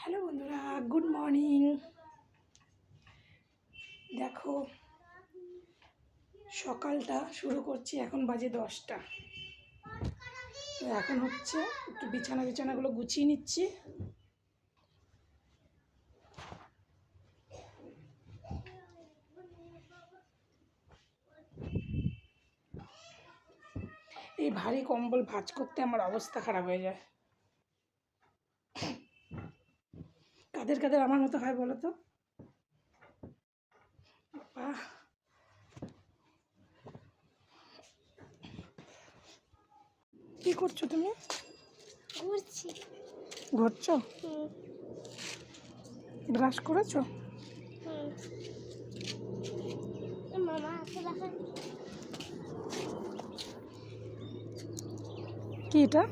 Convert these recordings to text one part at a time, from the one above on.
Hello বন্ধুরা, good morning. দেখো সকালটা শুরু করছি, এখন বাজে 10টা। তো এখন হচ্ছে একটু বিছানাগুলো গুছিয়ে নিচ্ছি। এই ভারী কম্বল ভাঁজ করতে আমার অবস্থা খারাপ হয়ে যায়। কাদের কাদের আমার মতো হয় বলো তো? কি করছো তুমি? ঘুরছো? ব্রাশ করেছো? কি এটা?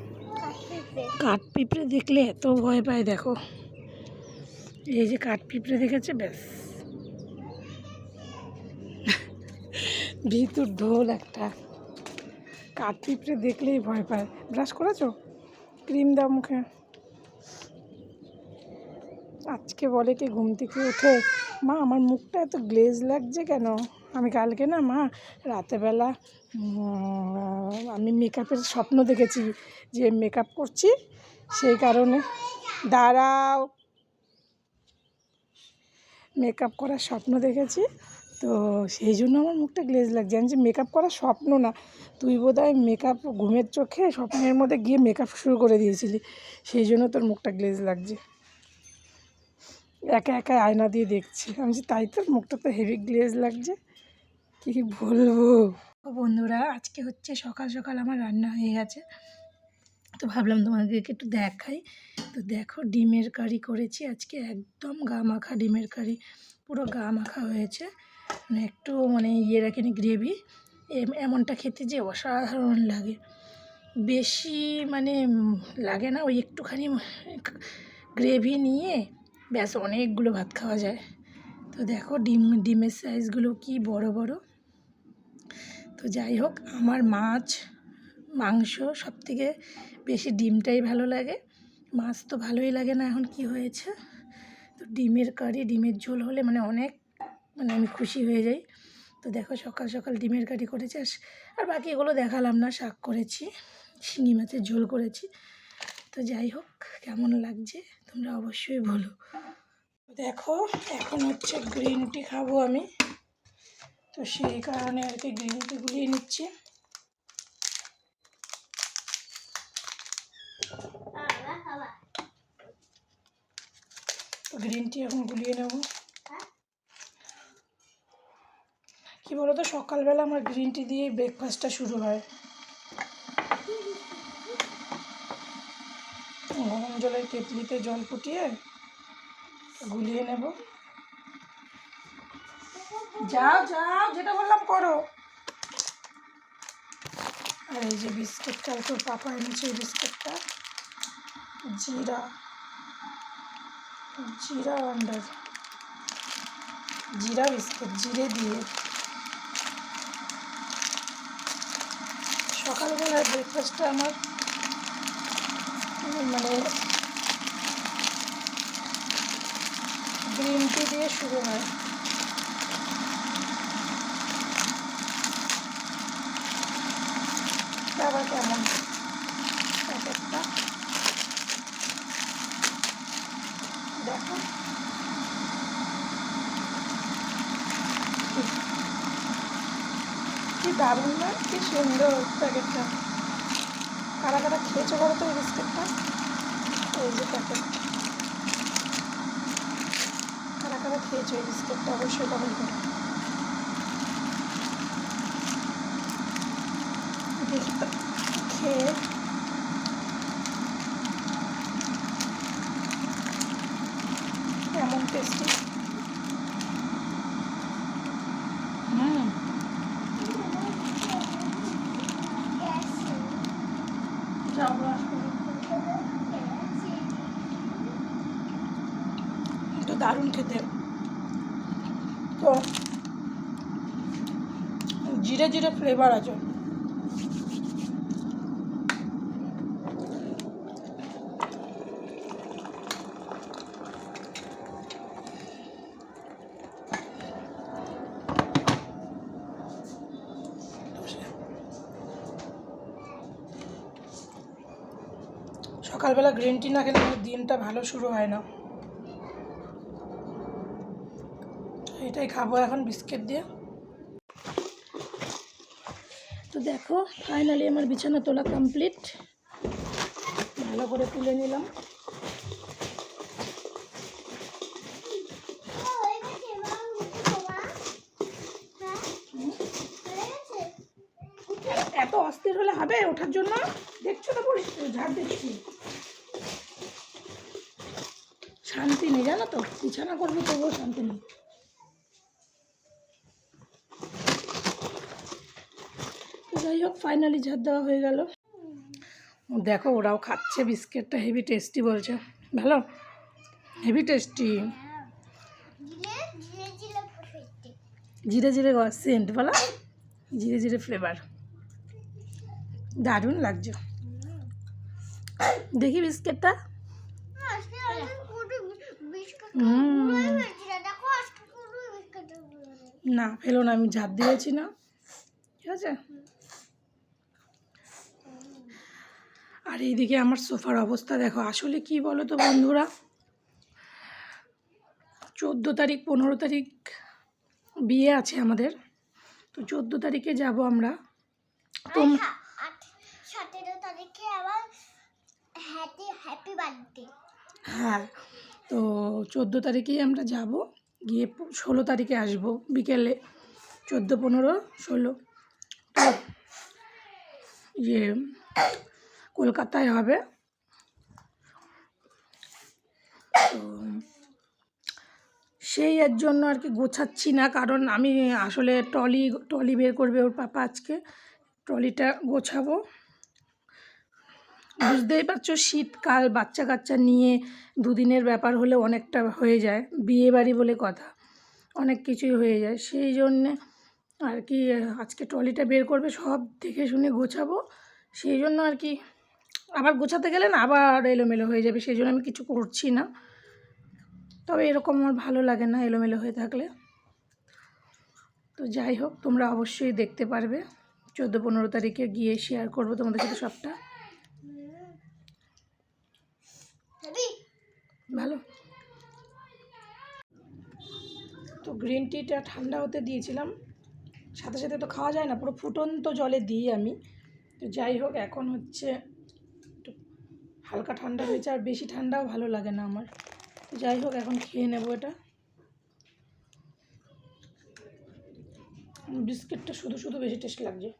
কাঠ পিঁপড়ে দেখলে এত ভয় পায়, দেখো এই যে কাঠ পিঁপড়ে দেখেছে, ব্যাস ভিতর ঢোল একটা। কাঠ পিঁপড়ে দেখলেই ভয় পায়। ব্রাশ করেছো? ক্রিম দাও মুখে। আজকে বলে কি ঘুম থেকে উঠে, মা আমার মুখটা এত গ্লেজ লাগছে কেন? আমি কালকে না মা রাতেবেলা আমি মেকআপের স্বপ্ন দেখেছি, যে মেকআপ করছি, সেই কারণে দাঁড়াও, মেকআপ করার স্বপ্ন দেখেছি, তো সেই জন্য আমার মুখটা গ্লেজ লাগছে। আমি যে মেকআপ করার স্বপ্ন না, তুই বোধহয় মেকআপ ঘুমের চোখে স্বপ্নের মধ্যে গিয়ে মেকআপ শুরু করে দিয়েছিলি, সেই জন্য তোর মুখটা গ্লেজ লাগছে। একা একা আয়না দিয়ে দেখছি, আমি যে তাই তো, মুখটা তো হেভি গ্লেজ লাগছে, কী বলবো। বন্ধুরা, আজকে হচ্ছে সকাল সকাল আমার রান্না হয়ে গেছে, তো ভাবলাম তোমাদেরকে একটু দেখাই। তো দেখো ডিমের কারি করেছি আজকে, একদম গা মাখা ডিমের কারি, পুরো গা মাখা হয়েছে, মানে একটু মানে ইয়ে রাখিনি, গ্রেভি। এমনটা খেতে যে অসাধারণ লাগে, বেশি মানে লাগে না, ওই একটুখানি গ্রেভি নিয়ে ব্যাস অনেকগুলো ভাত খাওয়া যায়। তো দেখো ডিমের সাইজগুলো কি বড় বড়। তো যাই হোক, আমার মাছ মাংস সব থেকে বেশি ডিমটাই ভালো লাগে, মাছ তো ভালোই লাগে না, এখন কি হয়েছে। তো ডিমের কারি, ডিমের ঝোল হলে মানে অনেক, মানে আমি খুশি হয়ে যাই। তো দেখো সকাল সকাল ডিমের কারি করেছি, আর বাকি এগুলো দেখালাম না। শাক করেছি, শিঙি মাছের ঝোল করেছি। তো যাই হোক, কেমন লাগছে তোমরা অবশ্যই বলো। দেখো এখন হচ্ছে গ্রিন টি খাবো আমি, তো সেই কারণে আর কি গ্রিন টি গুলিয়ে নিচ্ছি। তো গ্রিন টি এখন গুলিয়ে নেব। কি বলো তো, সকালবেলা আমার গ্রিন টি দিয়েই ব্রেকফাস্টটা শুরু হয়। গরম জলের কেটলিতে জল ফুটিয়ে গুলিয়ে নেব। যাও যাও, যেটা বললাম করো। আর এই যে বিস্কিটটা, তোর পাপা এনেছে, এই বিস্কিটটা জিরা আন্ডার, জিরা বিস্কিট, জিরে দিয়ে। সকালবেলার ব্রেকফাস্টটা আমার মানে গ্রিন টি দিয়ে শুরু হয়। আবার কেমন প্যাকেটটা দেখো, কি দারুণ না, কি সুন্দর প্যাকেটটা। কারা কারা খেয়েছো বলো তো এই বিস্কিটটা? এই যে প্যাকেট, কারা কারা খেয়েছো এই বিস্কিটটা অবশ্যই কমেন্ট করো। দেখি তো খেয়ে, কেমন টেস্টি। তো দারুণ খেতে। তো জিরে জিরে ফ্লেভার আছে। সকালবেলা গ্রিন টি না খেলে আমার দিনটা ভালো শুরু হয় না। এটাই খাবো এখন বিস্কিট দিয়ে। তো দেখো ফাইনালি আমার বিছানা তোলা কমপ্লিট, ভালো করে তুলে নিলাম। এত অস্থির হলে হবে ওঠার জন্য? দেখছো তো ঝাড় দিচ্ছি, শান্তি নেই জানো তো, বিছানা করবো তবুও শান্তি নেই। যাই হোক ফাইনালি ঝাড় দেওয়া হয়ে গেল। দেখো ওরাও খাচ্ছে বিস্কিটটা, হেভি টেস্টি বলছে। ভালো, হেভি টেস্টি, জিরে জিরে সেন্ট বলো, জিরে জিরে ফ্লেভার, দারুণ লাগছে। দেখি বিস্কিটটা। না ফেলো না, আমি ঝাড় দিয়েছি না, ঠিক আছে। আর এইদিকে আমার সোফার অবস্থা দেখো। আসলে কি বলো তো বন্ধুরা, 14 তারিখ 15 তারিখ বিয়ে আছে আমাদের, তো 14 তারিখে যাব আমরা। তো 17 তারিখে আবার হ্যাপি বার্থডে। হ্যাঁ, তো 14 তারিখেই আমরা যাব, গিয়ে 16 তারিখে আসবো বিকেলে। 14, 15, 16 তো ইয়ে কলকাতায় হবে। তো সেই এর জন্য আর কি গোছাচ্ছি না, কারণ আমি আসলে ট্রলি বের করবে ওর পাপা আজকে, ট্রলিটা গোছাবো। বুঝতেই পারছো শীতকাল, বাচ্চা কাচ্চা নিয়ে দুদিনের ব্যাপার হলে অনেকটা হয়ে যায়, বিয়ে বাড়ি বলে কথা, অনেক কিছুই হয়ে যায়। সেই জন্যে আর কি আজকে ট্রলিটা বের করবে, সব দেখে শুনে গোছাবো। সেই জন্য আর কি আবার গোছাতে গেলে না আবার এলোমেলো হয়ে যাবে, সেই জন্য আমি কিছু করছি না। তবে এরকম আমার ভালো লাগে না এলোমেলো হয়ে থাকলে। তো যাই হোক তোমরা অবশ্যই দেখতে পারবে, 14-15 তারিখে গিয়ে শেয়ার করবো তোমাদের সাথে সবটা। ভালো। তো গ্রিন টিটা ঠান্ডা হতে দিয়েছিলাম, সাথে সাথে তো খাওয়া যায় না, পুরো ফুটন্ত জলে দিই আমি। তো যাই হোক এখন হচ্ছে একটু হালকা ঠান্ডা হয়েছে, আর বেশি ঠান্ডাও ভালো লাগে না আমার। তো যাই হোক এখন খেয়ে নেবো এটা। বিস্কিটটা শুধু শুধু বেশি টেস্ট লাগছে।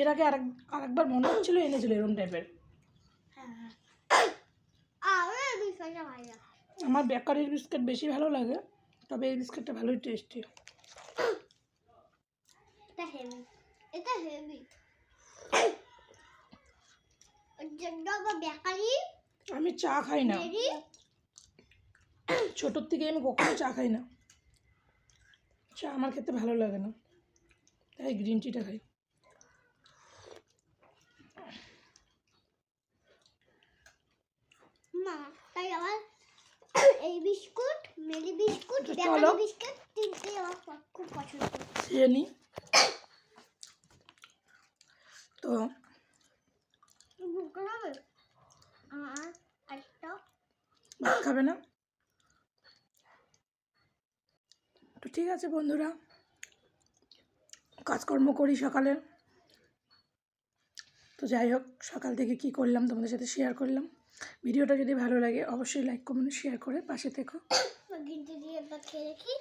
এর আগে আরেকবার মনে হচ্ছিল এনেছিল এরকম টাইপের। আমার বেকারির বিস্কিট বেশি ভালো লাগে, তবে এই বিস্কিটটা ভালোই টেস্টি। আমি চা খাই না, ছোটোর থেকে আমি কখনো চা খাই না, চা আমার খেতে ভালো লাগে না, তাই গ্রিন টিটা খাই। তাই আবার এই বিস্কুট, মেরি বিস্কুট, চলো বিস্কুট তিনটে আমার খুব পছন্দ। খেয়ে নি। তো ভাত খাবে না তো ঠিক আছে বন্ধুরা, কাজকর্ম করি সকালে। তো যাই হোক সকাল থেকে কি করলাম তোমাদের সাথে শেয়ার করলাম। ভিডিওটা যদি ভালো লাগে অবশ্যই লাইক কমেন্ট শেয়ার করে পাশে থেকো। খেয়ে দেখি।